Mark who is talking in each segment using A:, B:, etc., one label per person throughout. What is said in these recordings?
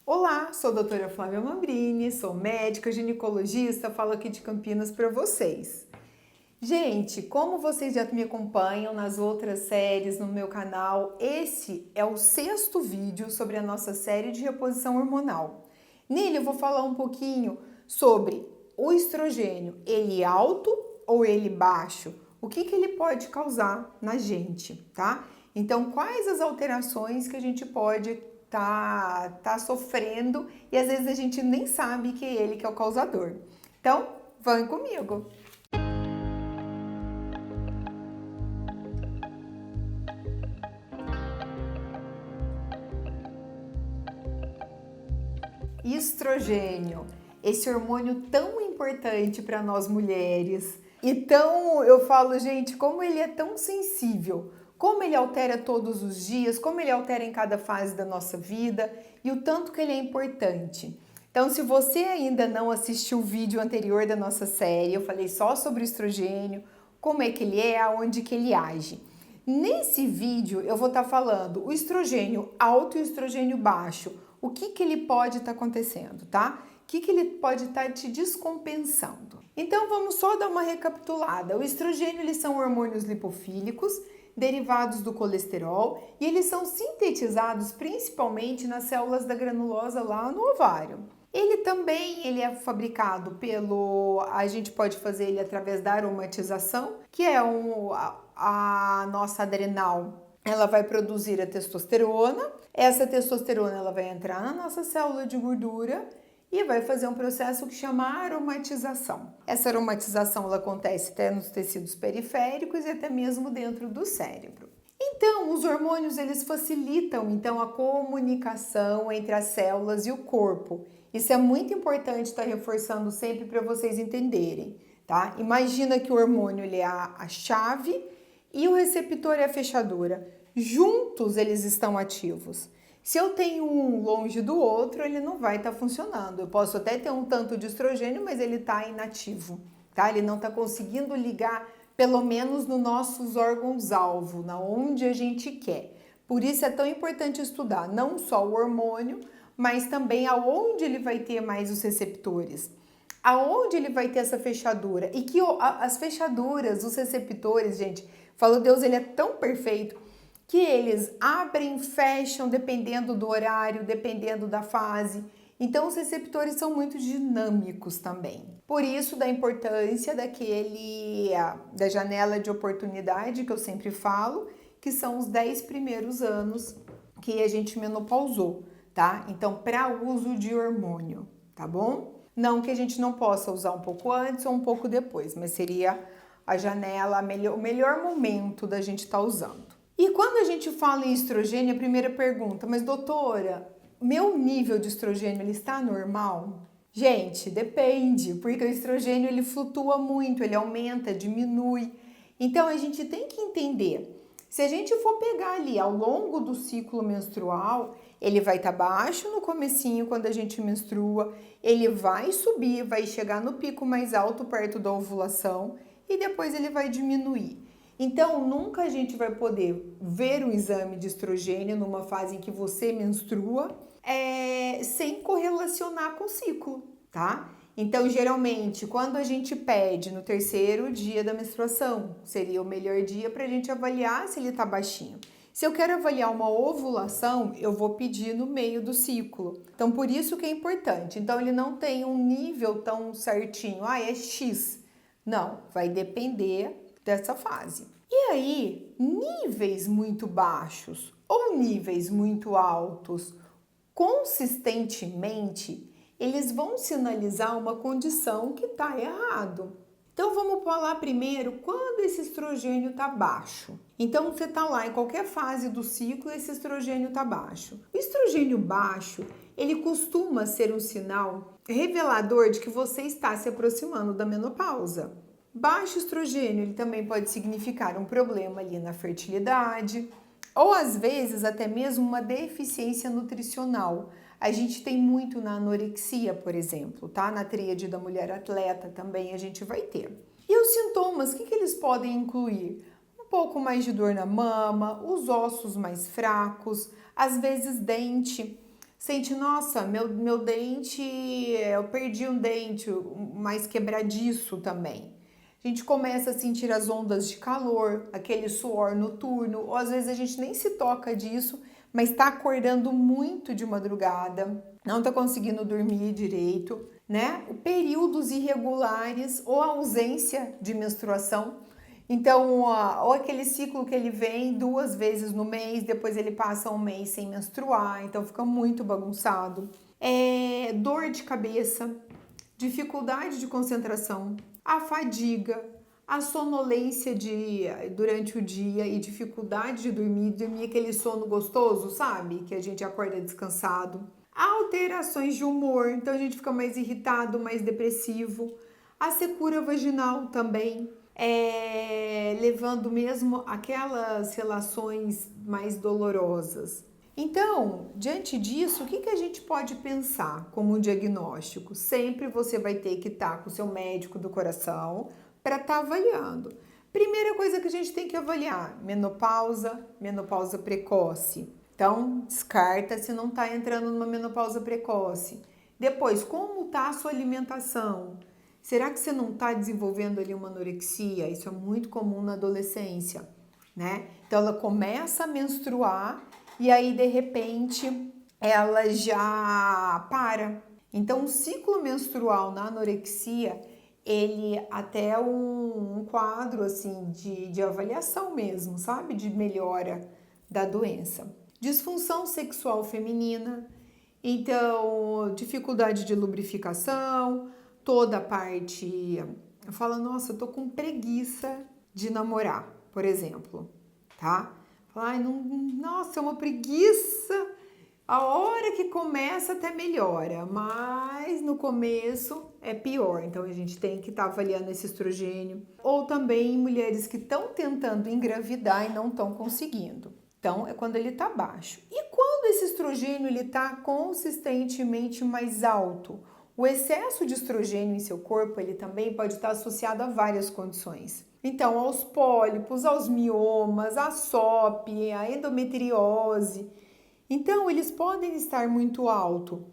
A: Olá, sou a doutora Flávia Mambrini, sou médica ginecologista, falo aqui de Campinas para vocês. Gente, como vocês já me acompanham nas outras séries no meu canal, esse é o sexto vídeo sobre a nossa série de reposição hormonal. Nele eu vou falar um pouquinho sobre o estrogênio, ele alto ou ele baixo, o que ele pode causar na gente, tá? Então, quais as alterações que a gente pode tá sofrendo e às vezes a gente nem sabe que é ele que é o causador. Então, vem comigo! Estrogênio, esse hormônio tão importante para nós mulheres. Então, eu falo, gente, como ele é tão sensível, como ele altera todos os dias, como ele altera em cada fase da nossa vida e o tanto que ele é importante. Então, se você ainda não assistiu o vídeo anterior da nossa série, eu falei só sobre o estrogênio, como é que ele é, aonde que ele age. Nesse vídeo eu vou estar falando o estrogênio alto e o estrogênio baixo, o que ele pode estar acontecendo, tá? O que ele pode estar te descompensando. Então vamos só dar uma recapitulada. O estrogênio, eles são hormônios lipofílicos, derivados do colesterol, e eles são sintetizados principalmente nas células da granulosa lá no ovário. Ele é fabricado a gente pode fazer ele através da aromatização, que é a nossa adrenal. Ela vai produzir a testosterona. Essa testosterona ela vai entrar na nossa célula de gordura e vai fazer um processo que chama aromatização. Essa aromatização ela acontece até nos tecidos periféricos e até mesmo dentro do cérebro. Então, os hormônios eles facilitam então a comunicação entre as células e o corpo. Isso é muito importante estar reforçando sempre para vocês entenderem, tá? Imagina que o hormônio ele é a chave e o receptor é a fechadura. Juntos eles estão ativos. Se eu tenho um longe do outro, ele não vai estar funcionando. Eu posso até ter um tanto de estrogênio, mas ele está inativo, tá? Ele não está conseguindo ligar, pelo menos nos nossos órgãos-alvo, na onde a gente quer. Por isso é tão importante estudar não só o hormônio, mas também aonde ele vai ter mais os receptores. Aonde ele vai ter essa fechadura. E que as fechaduras, os receptores, gente, falo, Deus, ele é tão perfeito que eles abrem, fecham dependendo do horário, dependendo da fase. Então, os receptores são muito dinâmicos também. Por isso, da importância da janela de oportunidade que eu sempre falo, que são os 10 primeiros anos que a gente menopausou, tá? Então, para uso de hormônio, tá bom? Não que a gente não possa usar um pouco antes ou um pouco depois, mas seria a janela, o melhor momento da gente estar usando. E quando a gente fala em estrogênio, a primeira pergunta, mas doutora, meu nível de estrogênio ele está normal? Gente, depende, porque o estrogênio ele flutua muito, ele aumenta, diminui. Então a gente tem que entender, se a gente for pegar ali ao longo do ciclo menstrual, ele vai estar baixo no comecinho quando a gente menstrua, ele vai subir, vai chegar no pico mais alto perto da ovulação e depois ele vai diminuir. Então, nunca a gente vai poder ver um exame de estrogênio numa fase em que você menstrua sem correlacionar com o ciclo, tá? Então, geralmente, quando a gente pede no terceiro dia da menstruação, seria o melhor dia para a gente avaliar se ele tá baixinho. Se eu quero avaliar uma ovulação, eu vou pedir no meio do ciclo. Então, por isso que é importante. Então, ele não tem um nível tão certinho. É X. Não, vai depender dessa fase. E aí, níveis muito baixos ou níveis muito altos, consistentemente, eles vão sinalizar uma condição que está errado. Então vamos falar primeiro quando esse estrogênio está baixo. Então você está lá em qualquer fase do ciclo, esse estrogênio está baixo. O estrogênio baixo, ele costuma ser um sinal revelador de que você está se aproximando da menopausa. Baixo estrogênio, ele também pode significar um problema ali na fertilidade, ou às vezes até mesmo uma deficiência nutricional. A gente tem muito na anorexia, por exemplo, tá? Na tríade da mulher atleta também a gente vai ter. E os sintomas, o que eles podem incluir? Um pouco mais de dor na mama, os ossos mais fracos, às vezes dente. Sente, nossa, meu dente, eu perdi um dente, mais quebradiço também. A gente começa a sentir as ondas de calor, aquele suor noturno, ou às vezes a gente nem se toca disso, mas está acordando muito de madrugada, não está conseguindo dormir direito, né? Períodos irregulares ou ausência de menstruação. Então, ou aquele ciclo que ele vem 2 vezes no mês, depois ele passa um mês sem menstruar, então fica muito bagunçado. Dor de cabeça, dificuldade de concentração, a fadiga, a sonolência durante o dia e dificuldade de dormir aquele sono gostoso, sabe? Que a gente acorda descansado. Alterações de humor, então a gente fica mais irritado, mais depressivo. A secura vaginal também, levando mesmo aquelas relações mais dolorosas. Então, diante disso, o que a gente pode pensar como um diagnóstico? Sempre você vai ter que estar com o seu médico do coração para estar avaliando. Primeira coisa que a gente tem que avaliar, menopausa precoce. Então, descarta se não está entrando numa menopausa precoce. Depois, como está a sua alimentação? Será que você não está desenvolvendo ali uma anorexia? Isso é muito comum na adolescência, né? Então, ela começa a menstruar e aí, de repente, ela já para. Então, o ciclo menstrual na anorexia, ele até um quadro, assim, de avaliação mesmo, sabe? De melhora da doença. Disfunção sexual feminina, então, dificuldade de lubrificação, toda a parte... Eu falo, nossa, eu tô com preguiça de namorar, por exemplo, tá? Ai, não, nossa, é uma preguiça. A hora que começa até melhora, mas no começo é pior. Então a gente tem que estar avaliando esse estrogênio. Ou também mulheres que estão tentando engravidar e não estão conseguindo. Então é quando ele está baixo. E quando esse estrogênio ele está consistentemente mais alto? O excesso de estrogênio em seu corpo ele também pode estar associado a várias condições. Então, aos pólipos, aos miomas, a SOP, a endometriose. Então, eles podem estar muito alto,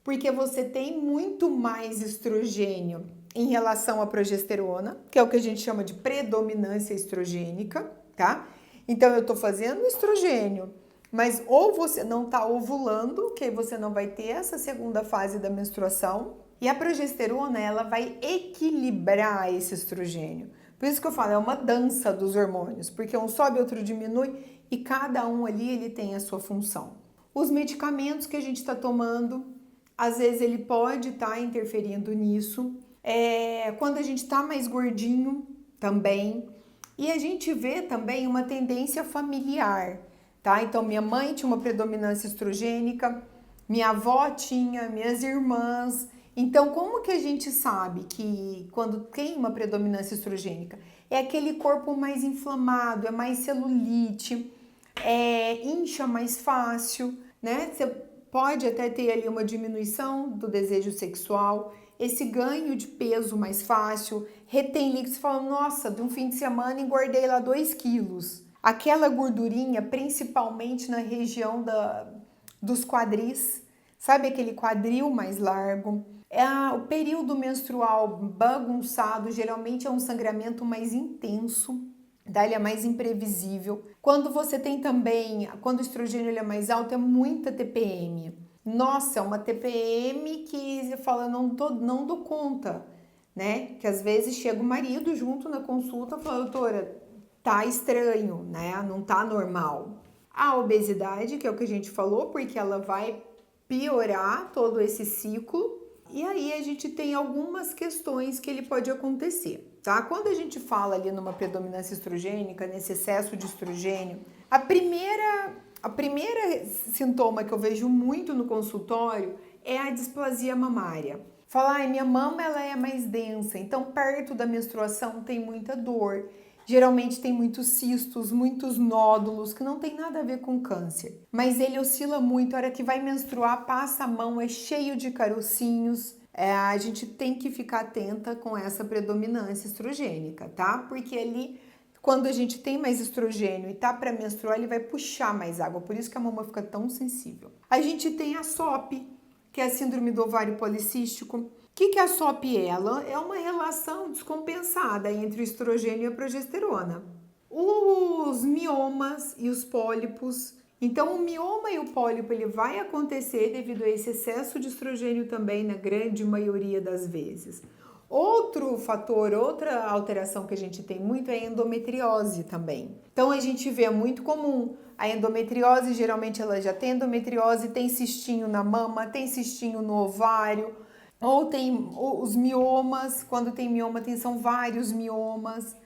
A: porque você tem muito mais estrogênio em relação à progesterona, que é o que a gente chama de predominância estrogênica, tá? Então, eu tô fazendo estrogênio, mas ou você não tá ovulando, que aí você não vai ter essa segunda fase da menstruação, e a progesterona, ela vai equilibrar esse estrogênio. Por isso que eu falo, é uma dança dos hormônios, porque um sobe, outro diminui e cada um ali ele tem a sua função. Os medicamentos que a gente está tomando, às vezes ele pode estar interferindo nisso. Quando a gente está mais gordinho também. E a gente vê também uma tendência familiar, tá? Então minha mãe tinha uma predominância estrogênica, minha avó tinha, minhas irmãs... Então, como que a gente sabe que quando tem uma predominância estrogênica? É aquele corpo mais inflamado, é mais celulite, incha mais fácil, né? Você pode até ter ali uma diminuição do desejo sexual, esse ganho de peso mais fácil, retém líquido, você fala, nossa, de um fim de semana engordei lá 2 quilos. Aquela gordurinha, principalmente na região dos quadris, sabe aquele quadril mais largo? O período menstrual bagunçado geralmente é um sangramento mais intenso, ele é mais imprevisível. Quando você tem também, quando o estrogênio ele é mais alto, é muita TPM. Nossa, é uma TPM que você fala, não dou conta, né? Que às vezes chega o marido junto na consulta e fala, doutora, tá estranho, né? Não tá normal. A obesidade, que é o que a gente falou, porque ela vai piorar todo esse ciclo. E aí a gente tem algumas questões que ele pode acontecer, tá? Quando a gente fala ali numa predominância estrogênica, nesse excesso de estrogênio, a primeira sintoma que eu vejo muito no consultório é a displasia mamária. Falar, minha mama ela é mais densa, então perto da menstruação tem muita dor. Geralmente tem muitos cistos, muitos nódulos, que não tem nada a ver com câncer. Mas ele oscila muito, a hora que vai menstruar, passa a mão, é cheio de carocinhos. A gente tem que ficar atenta com essa predominância estrogênica, tá? Porque ali, Quando a gente tem mais estrogênio e tá para menstruar, ele vai puxar mais água, por isso que a mama fica tão sensível. A gente tem a SOP, que é a síndrome do ovário policístico. O que é a SOP? Ela é uma relação descompensada entre o estrogênio e a progesterona. Os miomas e os pólipos. Então, o mioma e o pólipo ele vai acontecer devido a esse excesso de estrogênio também, na grande maioria das vezes. Outro fator, outra alteração que a gente tem muito é a endometriose também. Então, a gente vê muito comum a endometriose, geralmente ela já tem endometriose, tem cistinho na mama, tem cistinho no ovário, ou tem os miomas, quando tem mioma, são vários miomas,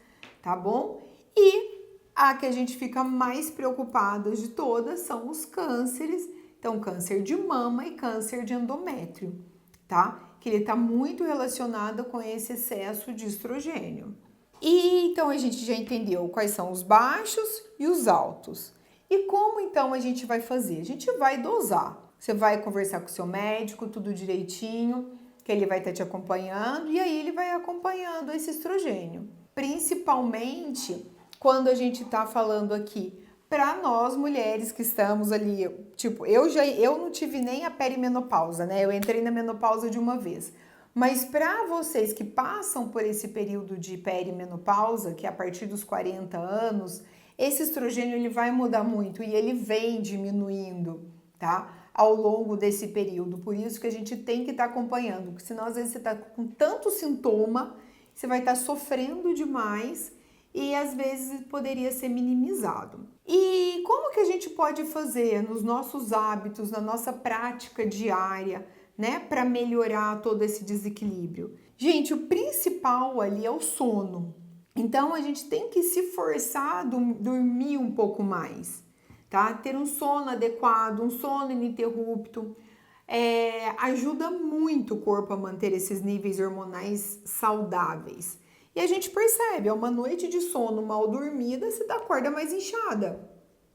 A: tá bom? E a que a gente fica mais preocupada de todas são os cânceres, então câncer de mama e câncer de endométrio, tá? Que ele está muito relacionado com esse excesso de estrogênio. E então a gente já entendeu quais são os baixos e os altos. E como então a gente vai fazer? A gente vai dosar. Você vai conversar com o seu médico, tudo direitinho, que ele vai estar te acompanhando, e aí ele vai acompanhando esse estrogênio. Principalmente quando a gente está falando aqui para nós mulheres que estamos ali, tipo, eu não tive nem a perimenopausa, né? Eu entrei na menopausa de uma vez. Mas para vocês que passam por esse período de perimenopausa, que é a partir dos 40 anos, esse estrogênio ele vai mudar muito e ele vem diminuindo, tá? Ao longo desse período. Por isso que a gente tem que estar acompanhando, porque senão às vezes você está com tanto sintoma, você vai estar sofrendo demais e às vezes poderia ser minimizado. E como que a gente pode fazer nos nossos hábitos, na nossa prática diária, né, para melhorar todo esse desequilíbrio? Gente, o principal ali é o sono. Então a gente tem que se forçar a dormir um pouco mais, tá? Ter um sono adequado, um sono ininterrupto, ajuda muito o corpo a manter esses níveis hormonais saudáveis. E a gente percebe, é uma noite de sono mal dormida, você acorda mais inchada,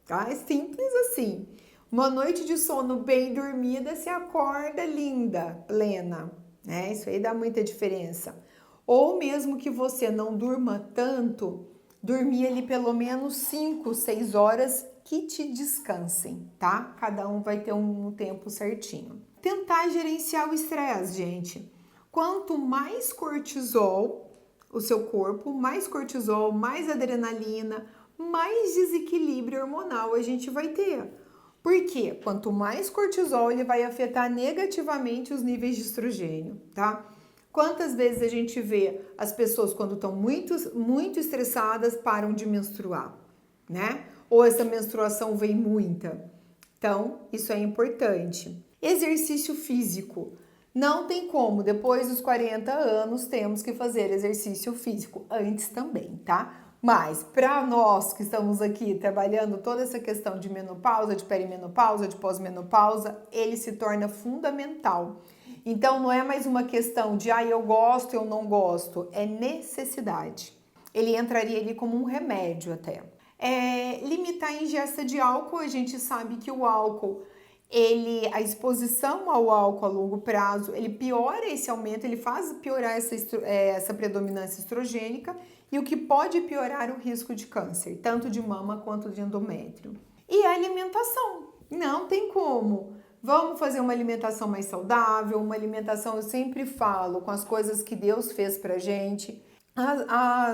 A: tá? É simples assim. Uma noite de sono bem dormida, você acorda linda, plena, né? Isso aí dá muita diferença. Ou mesmo que você não durma tanto, dormir ali pelo menos 5, 6 horas que te descansem, tá? Cada um vai ter um tempo certinho. Tentar gerenciar o estresse, gente. Quanto mais cortisol o seu corpo, mais cortisol, mais adrenalina, mais desequilíbrio hormonal a gente vai ter. Por quê? Quanto mais cortisol, ele vai afetar negativamente os níveis de estrogênio, tá? Quantas vezes a gente vê as pessoas quando estão muito estressadas param de menstruar, né? Ou essa menstruação vem muita. Então, isso é importante. Exercício físico. Não tem como, depois dos 40 anos temos que fazer exercício físico, antes também, tá? Mas para nós que estamos aqui trabalhando toda essa questão de menopausa, de perimenopausa, de pós-menopausa, ele se torna fundamental. Então não é mais uma questão de eu gosto, eu não gosto, é necessidade. Ele entraria ali como um remédio até. Limitar a ingesta de álcool, a gente sabe que o álcool a exposição ao álcool a longo prazo, ele piora esse aumento, ele faz piorar essa predominância estrogênica e o que pode piorar o risco de câncer, tanto de mama quanto de endométrio. E a alimentação, não tem como. Vamos fazer uma alimentação mais saudável, uma alimentação, eu sempre falo, com as coisas que Deus fez pra gente,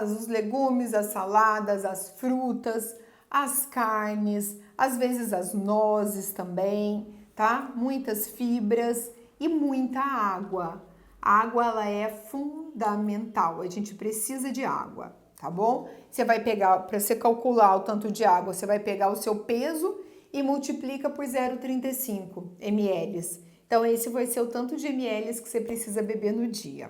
A: os legumes, as saladas, as frutas, as carnes, às vezes as nozes também, tá? Muitas fibras e muita água. A água, ela é fundamental, a gente precisa de água, tá bom? Você vai pegar, para você calcular o tanto de água, você vai pegar o seu peso e multiplica por 0,35 ml. Então, esse vai ser o tanto de ml que você precisa beber no dia.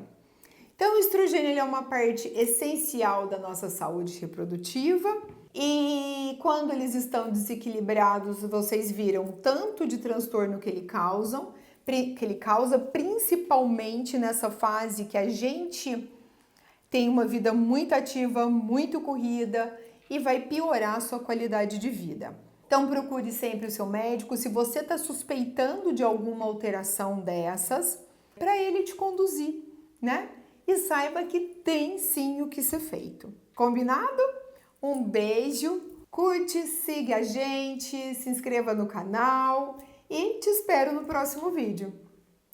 A: Então, o estrogênio ele é uma parte essencial da nossa saúde reprodutiva e quando eles estão desequilibrados, vocês viram o tanto de transtorno que ele causa, principalmente nessa fase que a gente tem uma vida muito ativa, muito corrida e vai piorar a sua qualidade de vida. Então, procure sempre o seu médico se você está suspeitando de alguma alteração dessas, para ele te conduzir, né? E saiba que tem sim o que ser feito. Combinado? Um beijo, curte, siga a gente, se inscreva no canal e te espero no próximo vídeo.